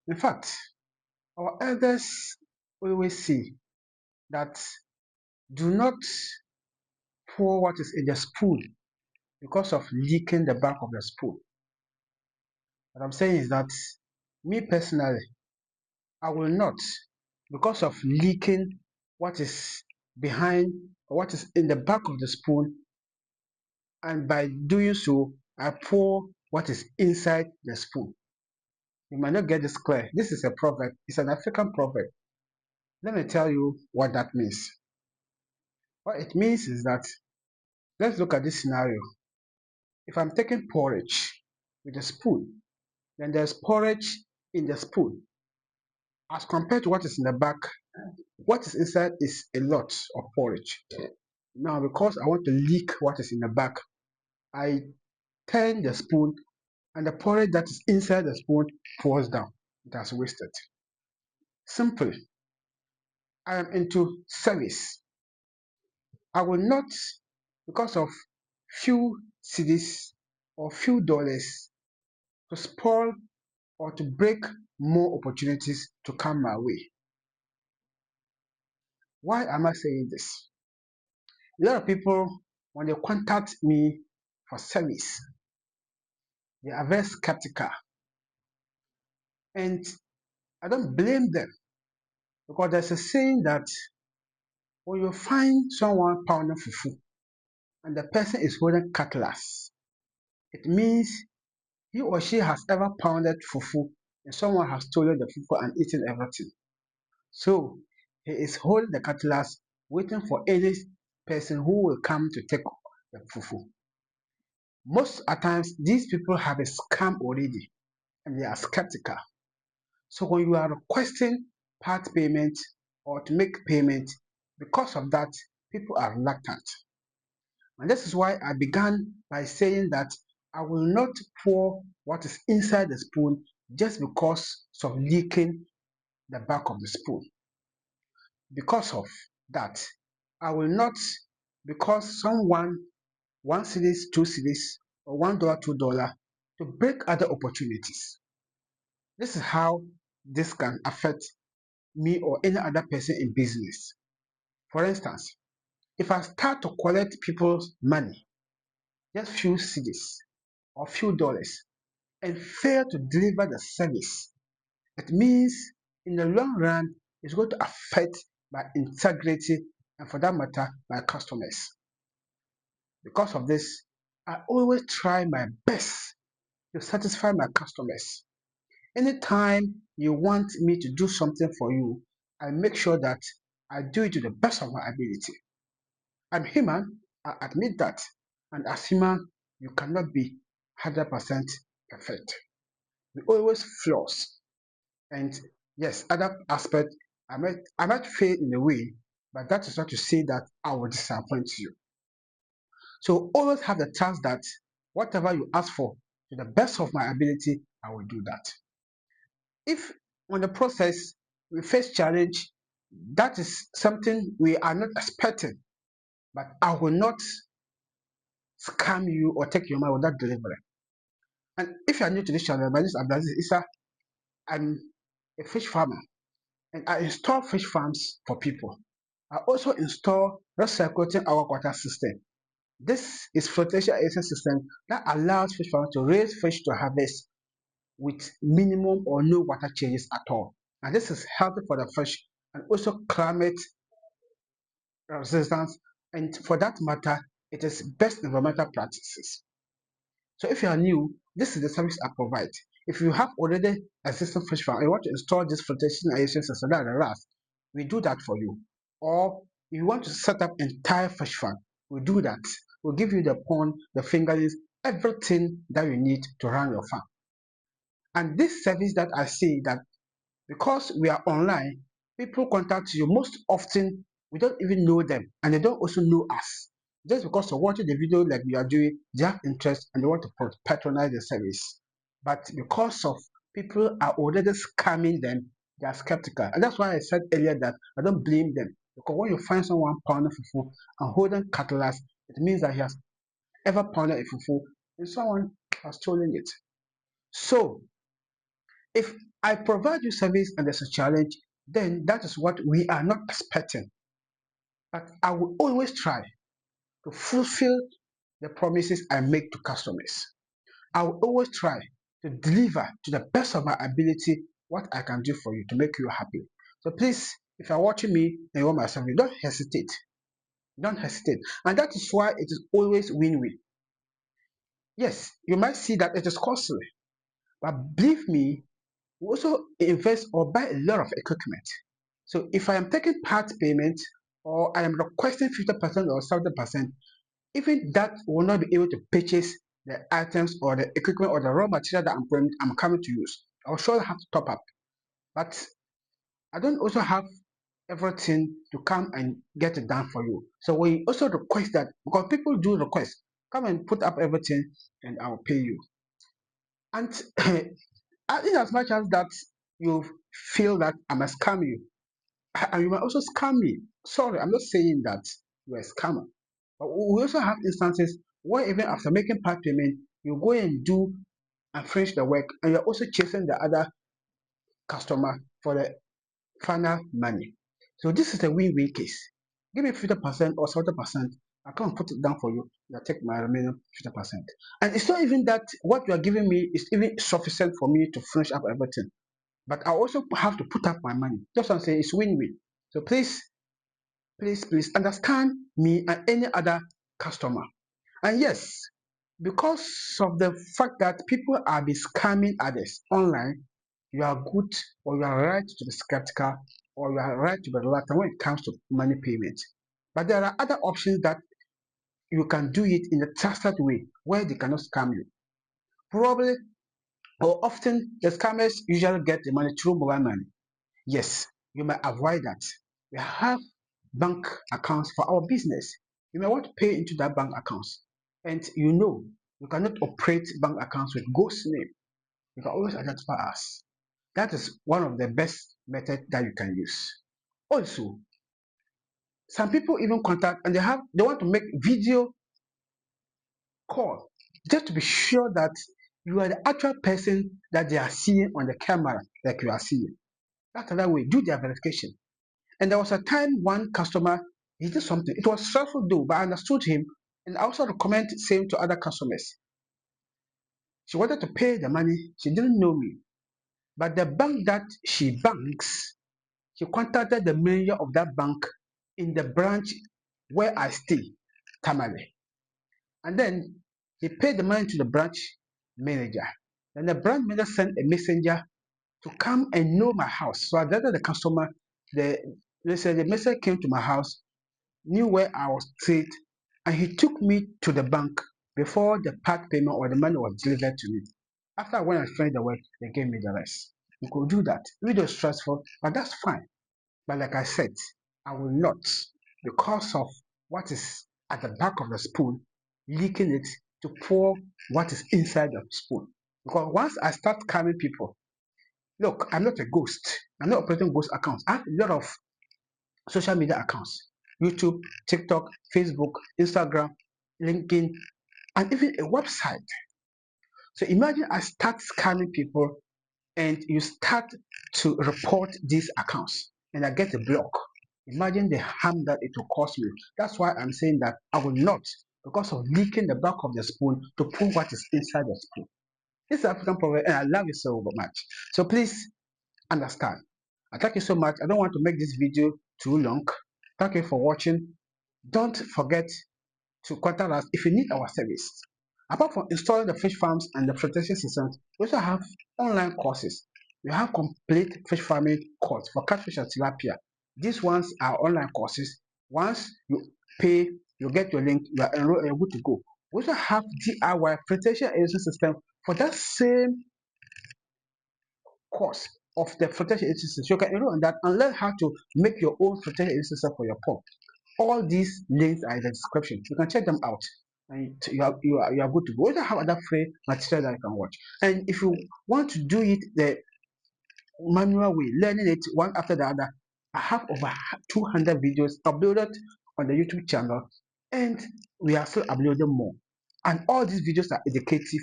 In fact, our elders always say that do not pour what is in the spoon because of leaking the back of the spoon. What I'm saying is that me personally, I will not, because of leaking what is behind or what is in the back of the spoon, and by doing so, I pour what is inside the spoon. You might not get this clear. This is a proverb, it's an African proverb. Let me tell you what that means. What it means is that let's look at this scenario. If I'm taking porridge with a spoon, then there's porridge in the spoon. As compared to what is in the back, what is inside is a lot of porridge. Now, because I want to leak what is in the back, I turn the spoon and the porridge that is inside the spoon pours down. It has wasted. Simple. I am into service. I will not, because of few cedis or few dollars, to spoil or to break more opportunities to come my way. Why am I saying this? A lot of people, when they contact me for service, they are very skeptical. And I don't blame them because there's a saying that when you find someone pounding fufu and the person is holding cutlass, it means he or she has ever pounded fufu and someone has stolen the fufu and eaten everything. So he is holding the cutlass, waiting for any person who will come to take the fufu. Most at times, these people have a scam already and they are skeptical. So when you are requesting part payment or to make payment, because of that, people are reluctant. And this is why I began by saying that I will not pour what is inside the spoon just because of leaking the back of the spoon. Because of that, I will not, because someone one cities, two cities, or $1, $2 to break other opportunities. This is how this can affect me or any other person in business. For instance, if I start to collect people's money, just few cities or few dollars, and fail to deliver the service, it means in the long run, it's going to affect my integrity and for that matter, my customers. Because of this, I always try my best to satisfy my customers. Anytime you want me to do something for you, I make sure that I do it to the best of my ability. I'm human, I admit that. And as human, you cannot be 100% perfect. We always flaws. And yes, other aspect, I might fail in a way, but that is not to say that I will disappoint you. So always have the chance that whatever you ask for, to the best of my ability, I will do that. If on the process we face challenge, that is something we are not expecting, but I will not scam you or take your money without delivery. And if you are new to this channel, my name is Abdulaziz Issa. I'm a fish farmer and I install fish farms for people. I also install recirculating aquaculture system. This is flotation irrigation system that allows fish farmers to raise fish to harvest with minimum or no water changes at all. And this is healthy for the fish and also climate resistance. And for that matter, it is best environmental practices. So if you are new, this is the service I provide. If you have already existing fish farm and you want to install this flotation irrigation system that RAS, we do that for you. Or you want to set up entire fish farm, we do that. We'll give you the pond, the fingerlings, everything that you need to run your farm. And this service that I see that because we are online, people contact you most often. We don't even know them, and they don't also know us. Just because of watching the video like we are doing, they have interest and they want to patronize the service. But because of people are already scamming them, they are skeptical. And that's why I said earlier that I don't blame them. Because when you find someone pounding fufu and holding cutlass, it means that he has ever pounded a fufu and someone has stolen it. So If I provide you service and there's a challenge, then that is what we are not expecting. But I will always try to fulfill the promises I make to customers. I will always try to deliver to the best of my ability what I can do for you to make you happy. So please, if you're watching me and you want my service, don't hesitate. Don't hesitate. And that is why it is always win-win. Yes, you might see that it is costly, but believe me, we also invest or buy a lot of equipment. So if I am taking part payment or I am requesting 50% or 70%, even that will not be able to purchase the items or the equipment or the raw material that I'm coming to use. I'll surely have to top up. But I don't also have everything to come and get it done for you. So we also request that because people do request, come and put up everything and I'll pay you. And in as much as that you feel that I must scam you, and you might also scam me. Sorry, I'm not saying that you're a scammer. But we also have instances where even after making part payment, you go and do and finish the work, and you're also chasing the other customer for the final money. So this is a win-win case. Give me 50% or 70%. I can't put it down for you. You take my remaining 50%. And it's not even that what you are giving me is even sufficient for me to finish up everything. But I also have to put up my money. Just what I'm saying, it's win-win. So please understand me and any other customer. And yes, because of the fact that people are be scamming others online, you are good or you are right to be skeptical or you are right to be reluctant when it comes to money payment. But there are other options that you can do it in a trusted way where they cannot scam you. Probably or often the scammers usually get the money through mobile money. Yes, you may avoid that. We have bank accounts for our business. You may want to pay into that bank account. And you know, you cannot operate bank accounts with ghost name. You can always identify us. That is one of the best methods that you can use. Also, some people even contact and they want to make video call just to be sure that you are the actual person that they are seeing on the camera, like you are seeing. That's another way. Do their verification. And there was a time one customer, he did something. It was stressful though, but I understood him. And I also recommend same to other customers. She wanted to pay the money. She didn't know me. But the bank that she banks, she contacted the manager of that bank in the branch where I stay, Tamale. And then he paid the money to the branch manager. And the branch manager sent a messenger to come and know my house. So I gathered the customer, the they said the messenger came to my house, knew where I was stayed, and he took me to the bank before the part payment or the money was delivered to me. After when I finished the work, they gave me the rest. You could do that. It was stressful, but that's fine. But like I said, I will not, because of what is at the back of the spoon, leaking it to pour what is inside the spoon. Because once I start carrying people, look, I'm not a ghost. I'm not operating ghost accounts. I have a lot of social media accounts: YouTube, TikTok, Facebook, Instagram, LinkedIn, and even a website. So imagine I start scamming people and you start to report these accounts and I get a block. Imagine the harm that it will cause me. That's why I'm saying that I will not, because of leaking the back of the spoon to pour what is inside the spoon. This is African proverb and I love it so much. So please understand. I thank you so much. I don't want to make this video too long. Thank you for watching. Don't forget to contact us if you need our service. Apart from installing the fish farms and the filtration systems, we also have online courses. We have complete fish farming course for catfish and tilapia. These ones are online courses. Once you pay, you get your link, you are enrolled, you're good to go. We also have DIY filtration irrigation system for that same course of the filtration irrigation system. So you can enroll in that and learn how to make your own filtration irrigation system for your pond. All these links are in the description. You can check them out and you are good to go. We also have other free material that you can watch. And if you want to do it the manual way, learning it one after the other, I have over 200 videos uploaded on the YouTube channel, and we are still uploading more. And all these videos are educative.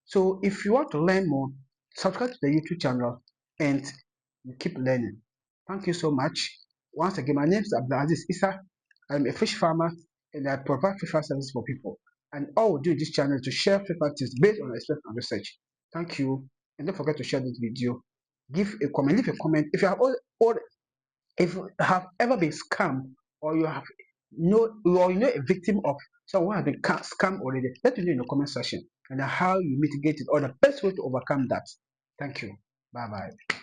So if you want to learn more, subscribe to the YouTube channel, and you keep learning. Thank you so much. Once again, my name is Abdulaziz Issa. I'm a fish farmer and I provide fish farm services for people. And all we do in this channel is to share fish farm tips based on experience and research. Thank you. And don't forget to share this video. Give a comment, leave a comment. If you have if you have ever been scammed or you know a victim of someone who has been scammed already, let me know in the comment section and how you mitigate it or the best way to overcome that. Thank you. Bye bye.